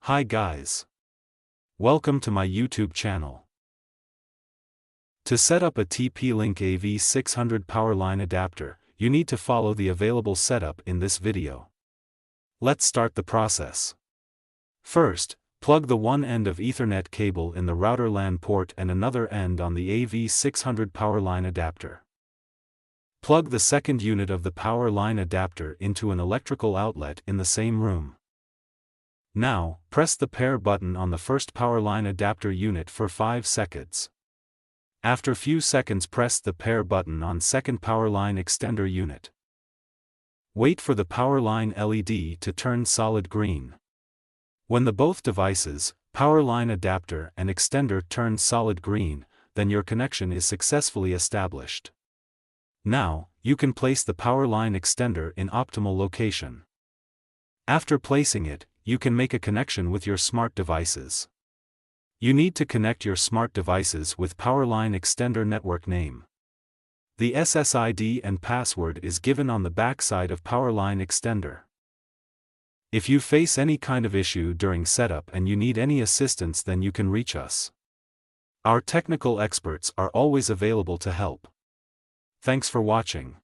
Hi guys. Welcome to my YouTube channel. To set up a TP-Link AV600 Powerline adapter, you need to follow the available setup in this video. Let's start the process. First, plug the one end of Ethernet cable in the router LAN port and another end on the AV600 Powerline adapter. Plug the second unit of the power line adapter into an electrical outlet in the same room. Now, press the pair button on the first powerline adapter unit for 5 seconds. After few seconds, press the pair button on second powerline extender unit. Wait for the powerline LED to turn solid green. When the both devices, powerline adapter and extender, turn solid green, then your connection is successfully established. Now, you can place the powerline extender in optimal location. After placing it, you can make a connection with your smart devices. You need to connect your smart devices with Powerline Extender network name. The SSID and password is given on the backside of Powerline Extender. If you face any kind of issue during setup and you need any assistance, then you can reach us. Our technical experts are always available to help. Thanks for watching.